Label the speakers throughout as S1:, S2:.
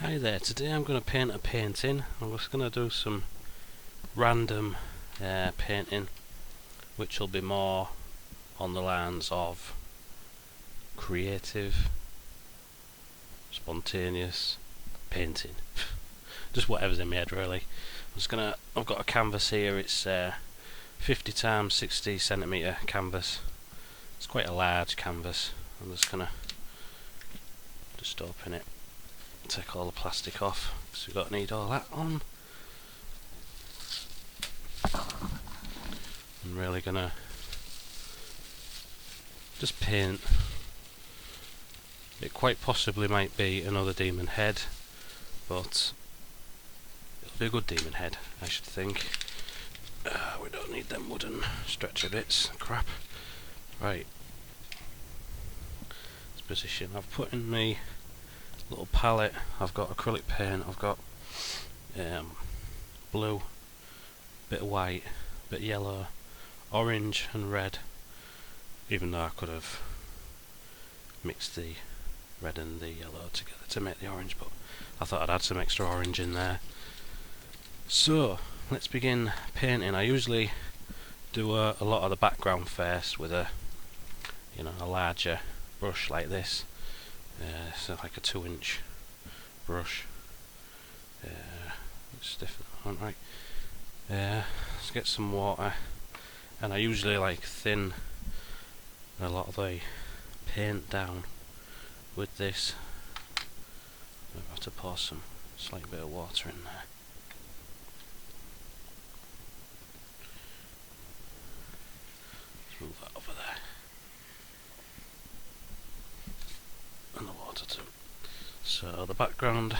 S1: Hi there, today I'm going to paint a painting. I'm just going to do some random painting which will be more on the lines of creative, spontaneous painting. Just whatever's in my head really. I've got a canvas here, it's 50 times 60 centimetre canvas. It's quite a large canvas. I'm just going to open it. Take all the plastic off because we've got to need all that on. I'm really gonna just paint. It quite possibly might be another demon head, but it'll be a good demon head, I should think. We don't need them wooden stretcher bits. Crap. Right. This position. I've put in my little palette. I've got acrylic paint. I've got blue, bit of white, bit of yellow, orange and red, even though I could have mixed the red and the yellow together to make the orange, but I thought I'd add some extra orange in there. So let's begin painting. I usually do a lot of the background first with a larger brush like this, so like a 2-inch brush. Stiffen that one, right. Let's get some water, and I usually thin a lot of the paint down with this. I have to pour some slight bit of water in there. Let's move that over there, and the water too. So the background,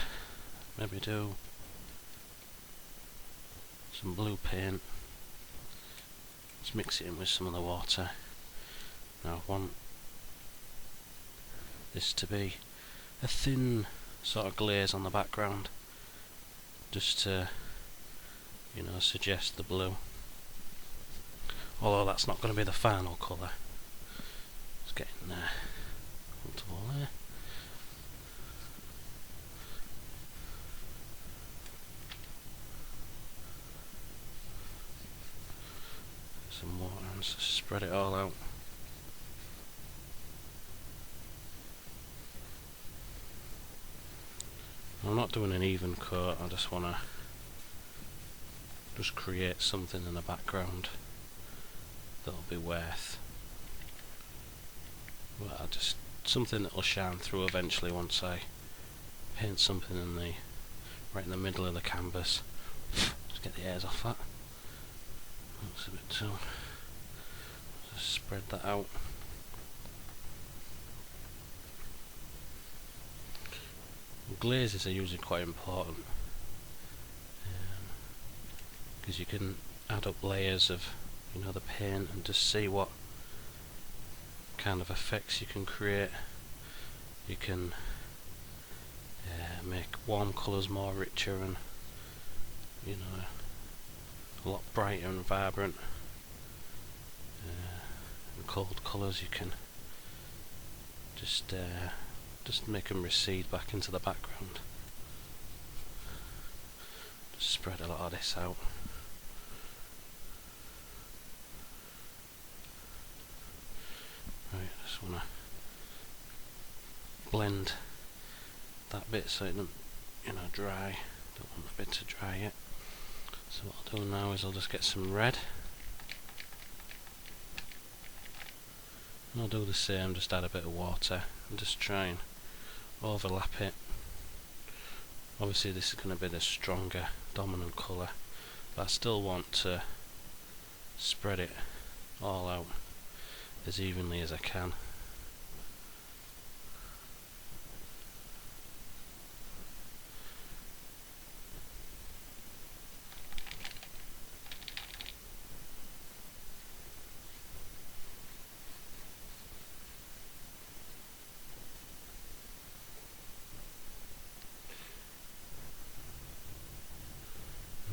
S1: maybe do some blue paint. Let's mix it in with some of the water. Now I want this to be a thin sort of glaze on the background, just to suggest the blue, although that's not going to be the final colour. It's getting comfortable there. Some water and spread it all out. I'm not doing an even coat, I just want to create something in the background that'll be worth, well, just something that'll shine through eventually once I paint something right in the middle of the canvas. Just get the hairs off that. That's a bit too. Just spread that out. Glazes are usually quite important, because you can add up layers of the paint and just see what kind of effects you can create. You can make warm colours more richer and a lot brighter and vibrant, and cold colours you can just make them recede back into the background. Just spread a lot of this out. Right, I just want to blend that bit so it doesn't dry. Don't want the bit to dry yet. So what I'll do now is I'll just get some red, and I'll do the same, just add a bit of water and just try and overlap it. Obviously this is going to be the stronger dominant colour, but I still want to spread it all out as evenly as I can.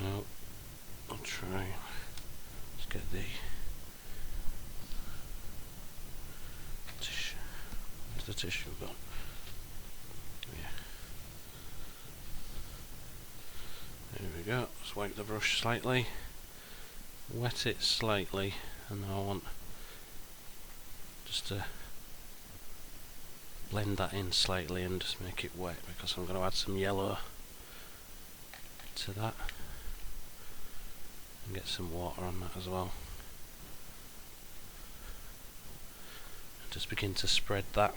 S1: Now I'll try. Let's get the tissue. Where's the tissue gone? Yeah. go, just wipe the brush slightly, wet it slightly, and now I want just to blend that in slightly and just make it wet, because I'm going to add some yellow to that and get some water on that as well. And just begin to spread that,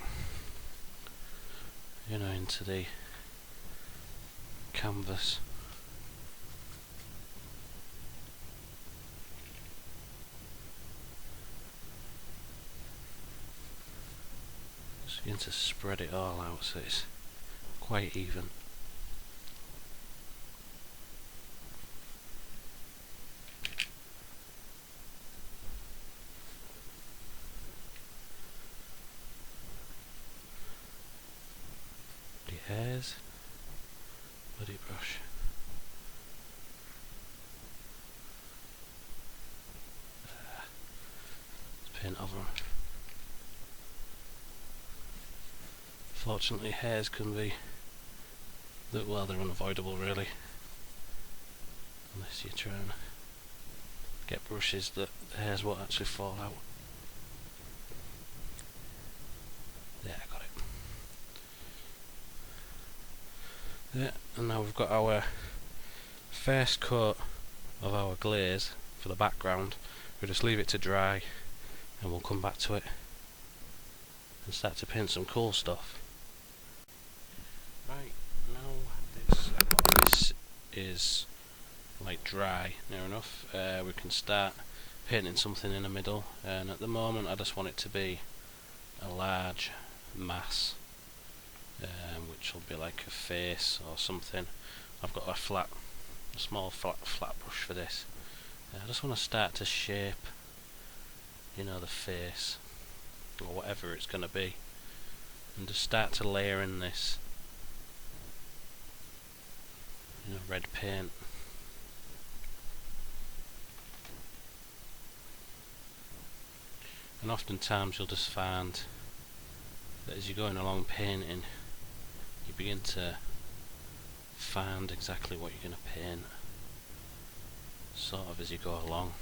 S1: you know, into the canvas. Just begin to spread it all out so it's quite even. The hairs, bloody brush. Let's paint over them. Fortunately, hairs can be, well, they're unavoidable really, unless you try and get brushes that the hairs won't actually fall out. There, I got it. Yeah, and now we've got our first coat of our glaze for the background. We'll just leave it to dry and we'll come back to it and start to paint some cool stuff. Right, now this is like dry near enough, we can start painting something in the middle, and at the moment I just want it to be a large mass, which will be like a face or something. I've got a small flat brush for this. I just want to start to shape, you know, the face or whatever it's going to be, and just start to layer in this, you know, red paint. And oftentimes you'll just find that as you're going along painting, you begin to find exactly what you're going to paint, sort of as you go along.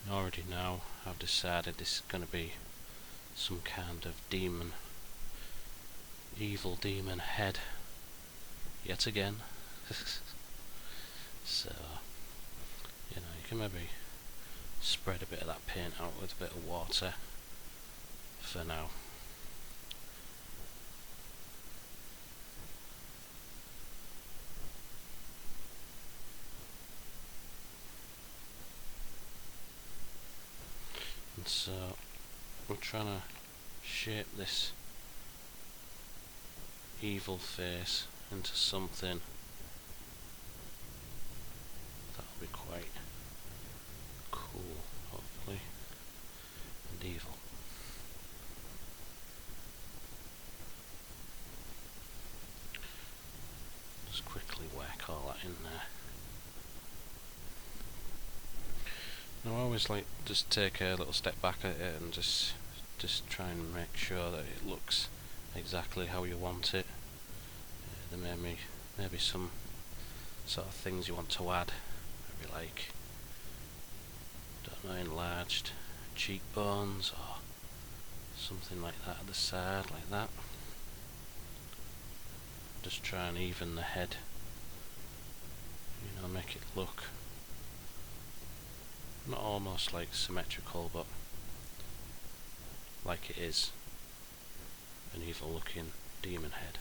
S1: And already now I've decided this is going to be some kind of demon, evil demon head, yet again. So, you know, you can maybe spread a bit of that paint out with a bit of water for now. And so I'm trying to shape this evil face into something that'll be quite cool, hopefully, and evil. Just quickly whack all that in there. Now I always like just take a little step back at it and just try and make sure that it looks exactly how you want it. There may be some sort of things you want to add, maybe like, don't know, enlarged cheekbones or something like that at the side, like that. Just try and even the head, you know, make it look not almost like symmetrical, but like it is an evil looking demon head.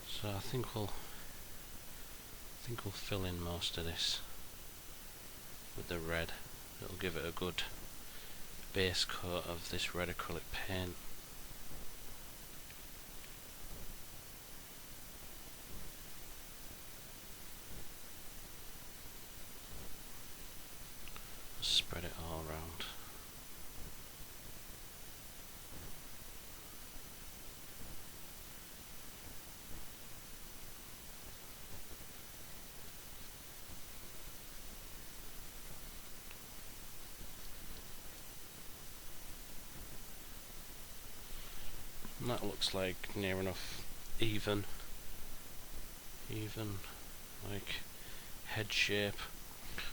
S1: So I think we'll fill in most of this with the red. It'll give it a good base coat of this red acrylic paint. Spread it all around. looks like near enough even like head shape,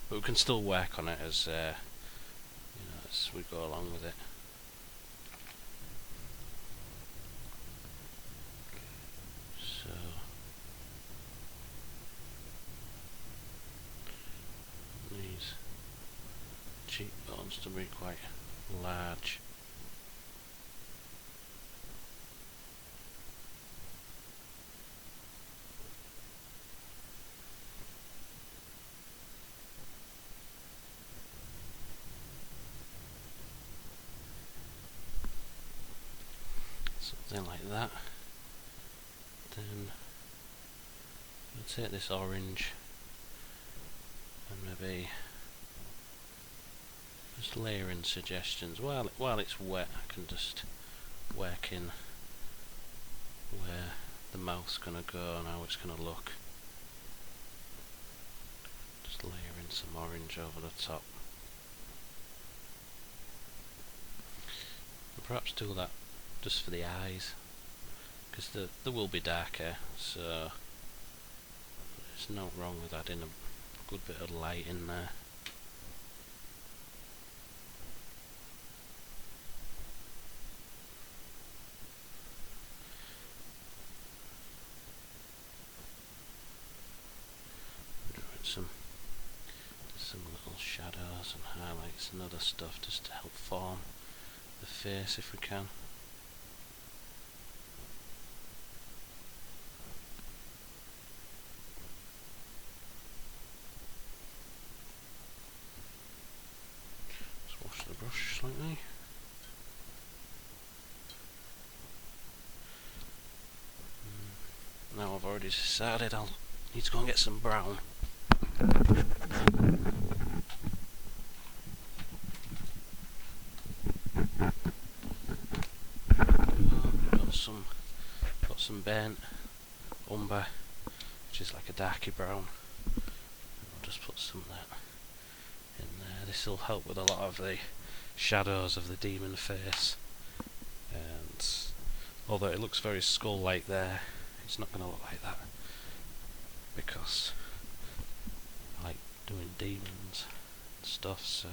S1: but we can still work on it as you know, as we go along with it. So these cheekbones to be quite large. Something like that. Then I'll take this orange and maybe just layer in suggestions. While it's wet, I can just work in where the mouth's gonna go and how it's gonna look. Just layer in some orange over the top. And perhaps do that just for the eyes, because there will be darker, so there's no wrong with adding a good bit of light in there. Some little shadows and highlights and other stuff just to help form the face if we can. Just wash the brush slightly. Now I've already decided I'll need to go and get some brown. Got some burnt umber, which is like a darky brown. I'll just put some of that in there. This will help with a lot of the shadows of the demon face. And although it looks very skull-like there, it's not going to look like that, because I like doing demons and stuff. So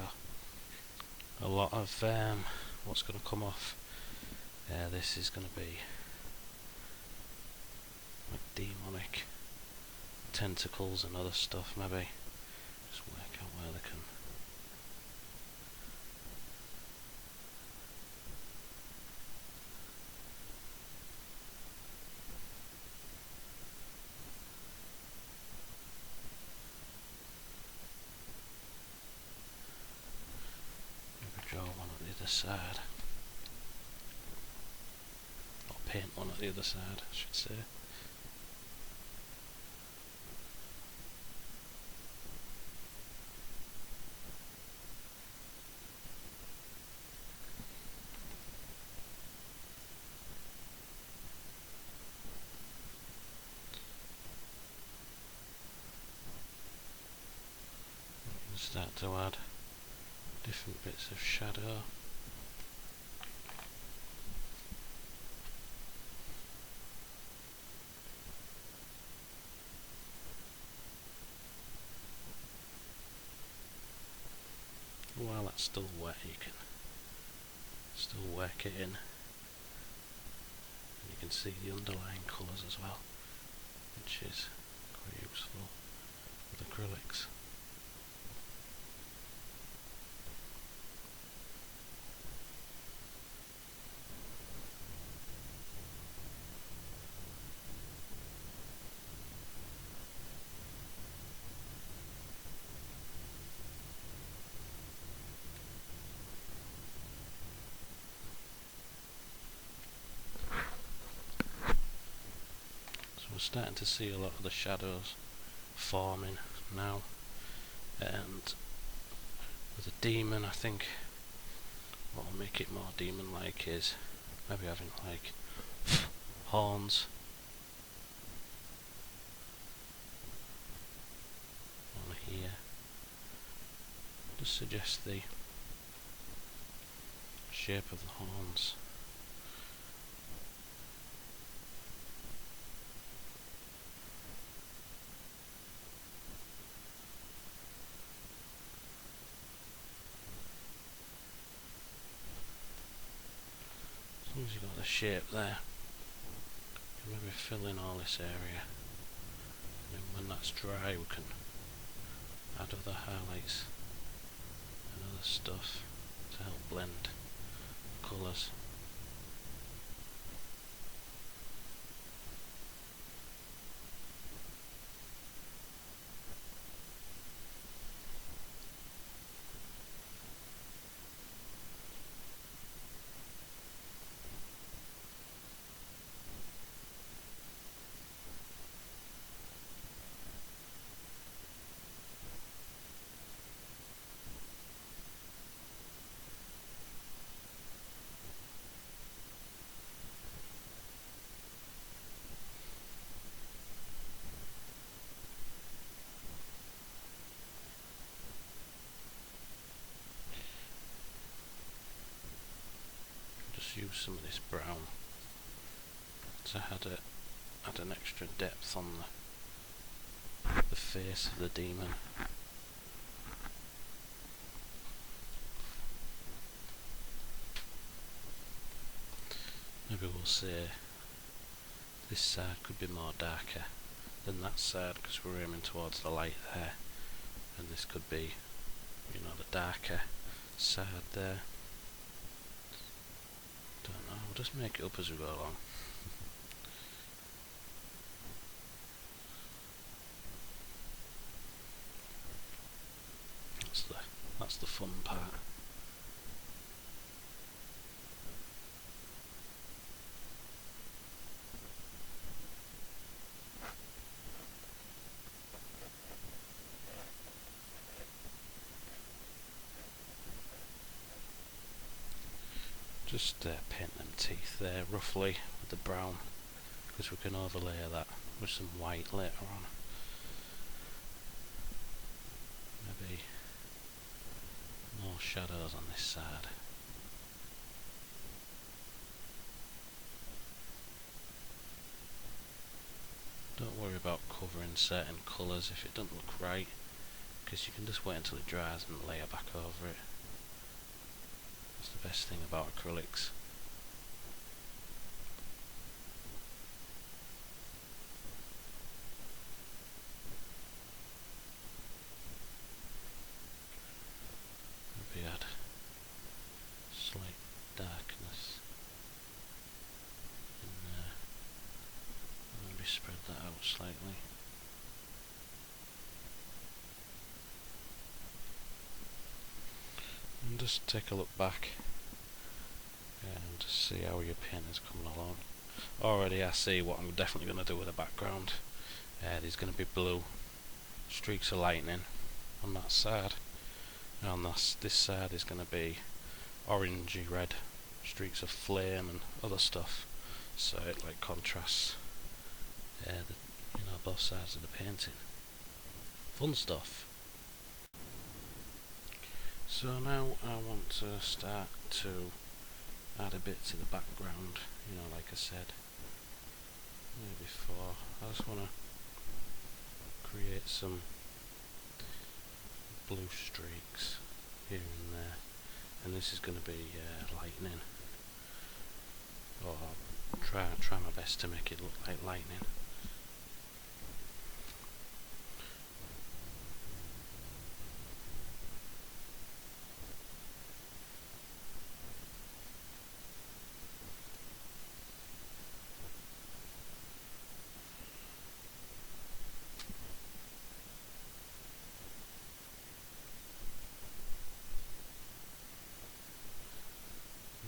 S1: a lot of what's going to come off this is going to be like demonic tentacles and other stuff. Maybe just work out where they can. Maybe draw one on the other side. Paint one at the other side, I should say. Start to add different bits of shadow. While that's still wet, you can still work it in, and you can see the underlying colours as well, which is quite useful with acrylics. We're starting to see a lot of the shadows forming now, and with a demon, I think what will make it more demon-like is maybe having like horns on here. Just suggest the shape of the horns. as you've got the shape there, you maybe fill in all this area, and then when that's dry we can add other highlights and other stuff to help blend the colours. Just use some of this brown to add an extra depth on the face of the demon. Maybe we'll say this side could be more darker than that side because we're aiming towards the light there, and this could be, you know, the darker side there. Don't know, we'll just make it up as we go along. That's the fun part. Just paint them teeth there roughly with the brown, because we can overlay that with some white later on. Maybe more shadows on this side. Don't worry about covering certain colours if it doesn't look right, because you can just wait until it dries and layer back over it. That's the best thing about acrylics. Maybe add slight darkness in there. Maybe spread that out slightly. And just take a look back and just see how your paint is coming along. Already I see what I'm definitely going to do with the background. There's going to be blue streaks of lightning on that side, and on this side is going to be orangey red streaks of flame and other stuff, so it like contrasts both sides of the painting. Fun stuff. So now I want to start to add a bit to the background, you know, like I said before. I just want to create some blue streaks here and there, and this is going to be lightning, or try my best to make it look like lightning.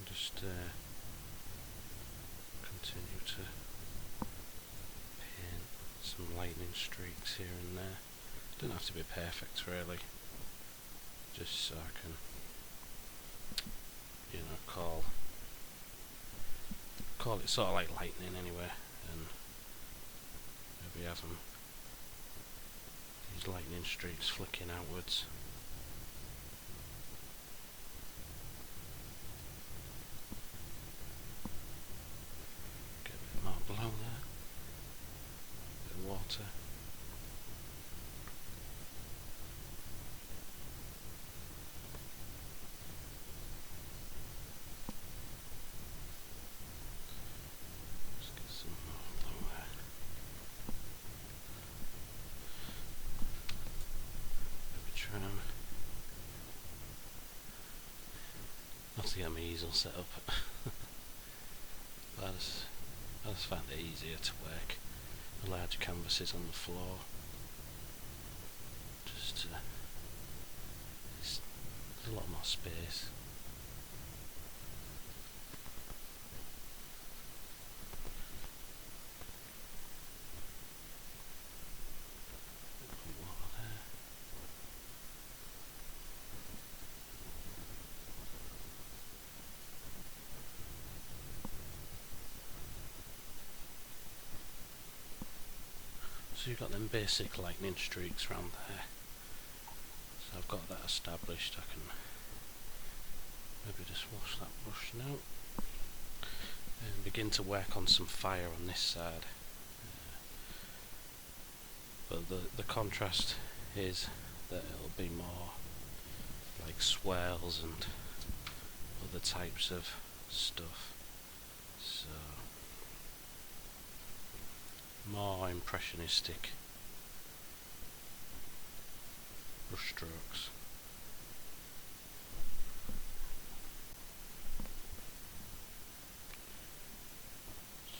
S1: Just continue to paint some lightning streaks here and there. Don't have to be perfect really, just so I can, you know, call it sort of like lightning anyway, and maybe have these lightning streaks flicking outwards. Below there, a bit of water. to get my easel set up. But I just find it easier to work the large canvases on the floor. Just there's a lot more space. So you've got them basic lightning streaks around there. So I've got that established. I can maybe just wash that brush now and begin to work on some fire on this side. But the contrast is that it'll be more like swirls and other types of stuff. So more impressionistic brush strokes.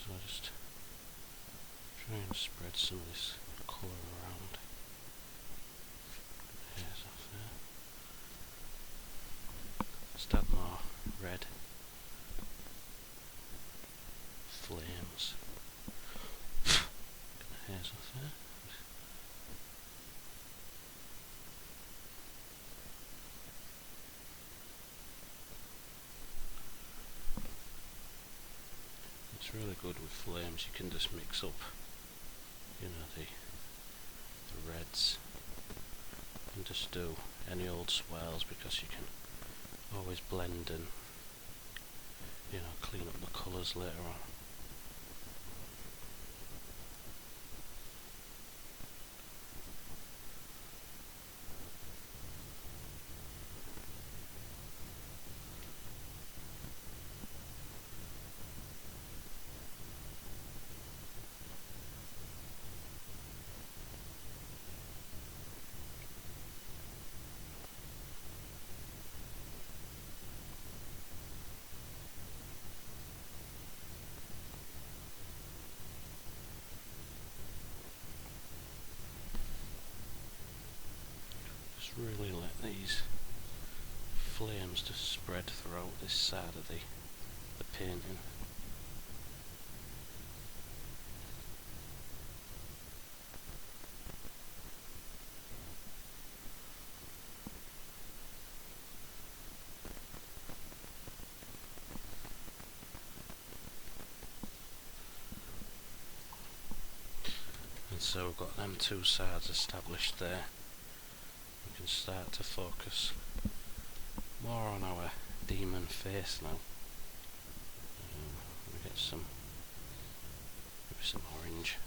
S1: So just try and spread some of this colour around. Hairs off there. Just add more red. Flames. Hairs off there. It's really good with flames. You can just mix up, you know, the reds, and just do any old swirls, because you can always blend and, you know, clean up the colours later on. Really let these flames just spread throughout this side of the painting. And so we've got them two sides established there. We can start to focus more on our demon face now. We get maybe some orange.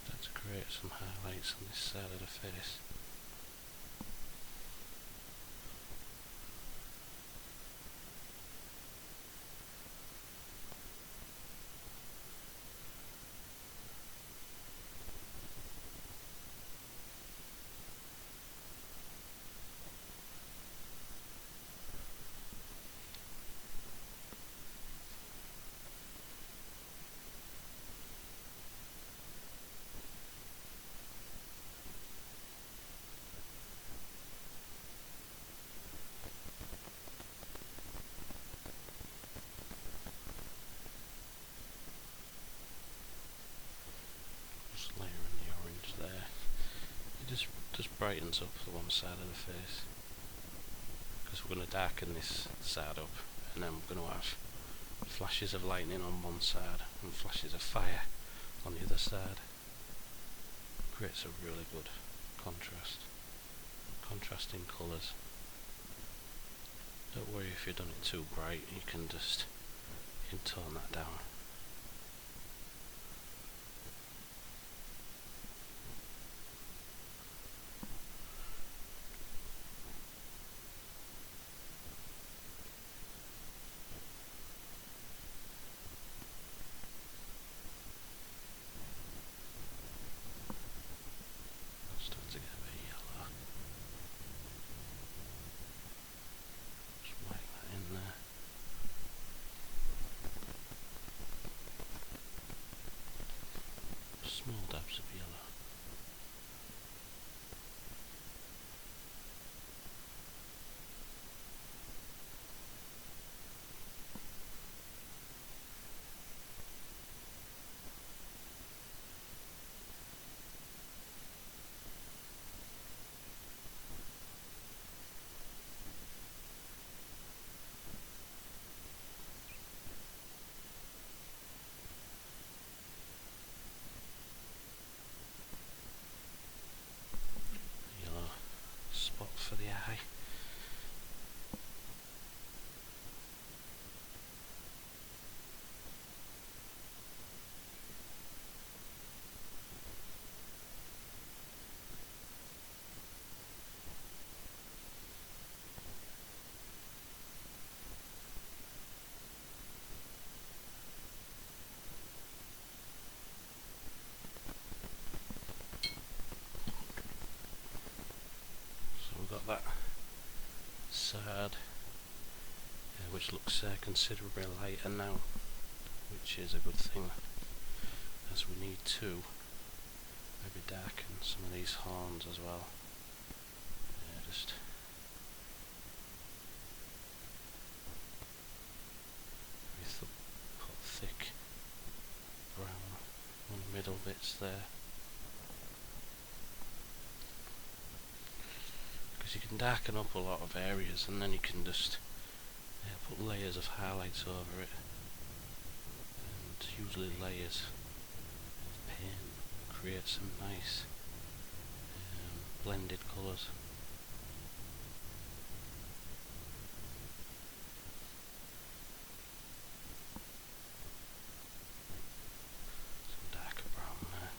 S1: Start to create some highlights on this side of the face. Just brightens up the one side of the face, because we're going to darken this side up, and then we're going to have flashes of lightning on one side and flashes of fire on the other side. Creates a really good contrasting colours. Don't worry if you've done it too bright, you can tone that down. Starting to get a bit yellow. small dabs of yellow. Yellow spot for the eye. Got that side, which looks considerably lighter now, which is a good thing, as we need to maybe darken some of these horns as well. Just put thick brown on the middle bits there. You can darken up a lot of areas, and then you can just put layers of highlights over it, and usually layers of paint create some nice blended colours. Some darker brown there.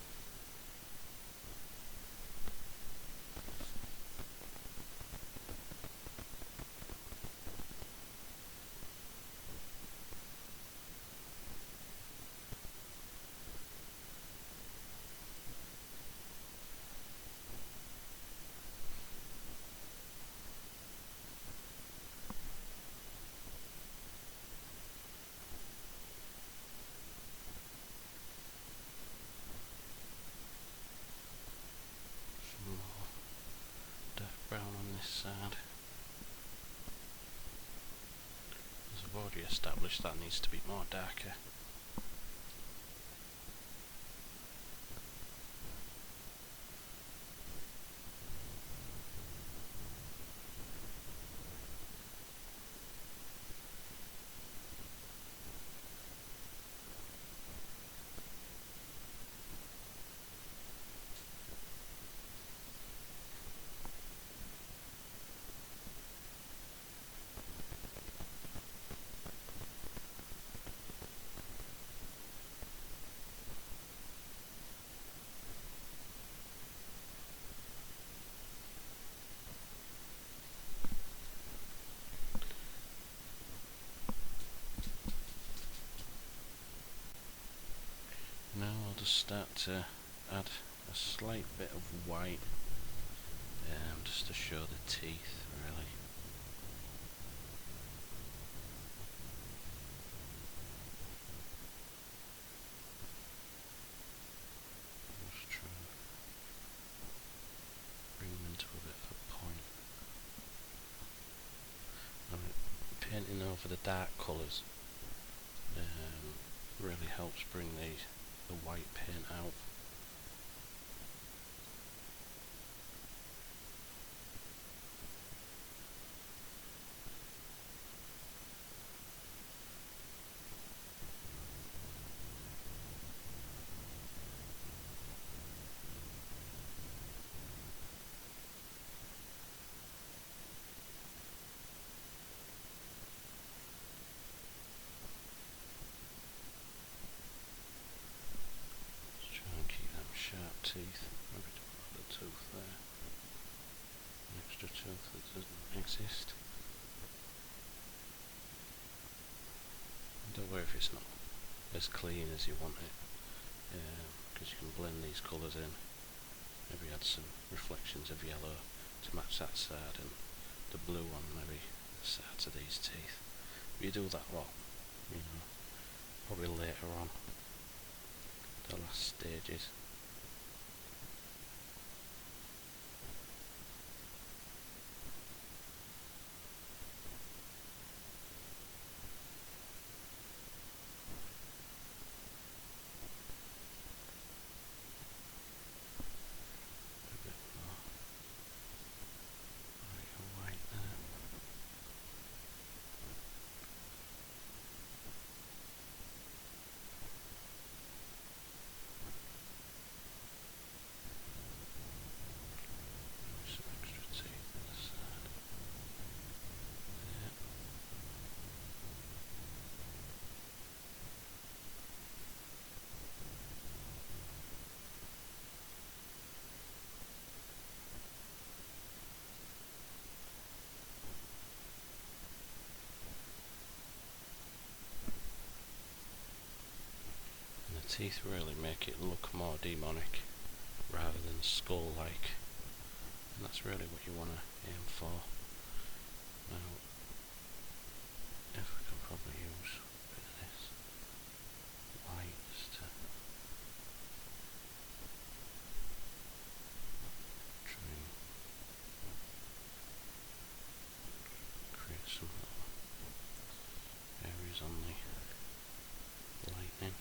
S1: Brown on this side. As I've already established, that needs to be more darker. Now I'll just start to add a slight bit of white, just to show the teeth, really. Just try and bring them into a bit of a point. And painting over the dark colours really helps bring the white paint out. Teeth, maybe to put a tooth there, an extra tooth that doesn't exist. Don't worry if it's not as clean as you want it, because you can blend these colours in. Maybe add some reflections of yellow to match that side, and the blue on maybe the sides of these teeth. But you do that a lot, probably later on, the last stages. teeth really make it look more demonic rather than skull-like, and that's really what you want to aim for. Now, if we can probably use a bit of this white just to try and create some little areas on the lightning.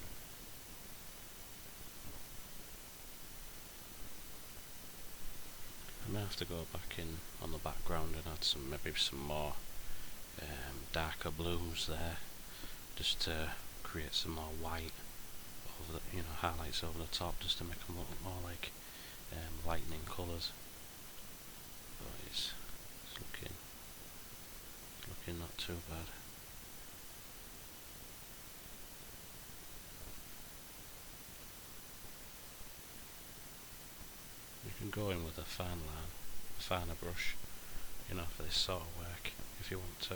S1: I may have to go back in on the background and add some, maybe some more darker blues there, just to create some more white over the, highlights over the top, just to make them look more like lightning colours. But it's looking not too bad. You can go in with a finer brush, for this sort of work if you want to.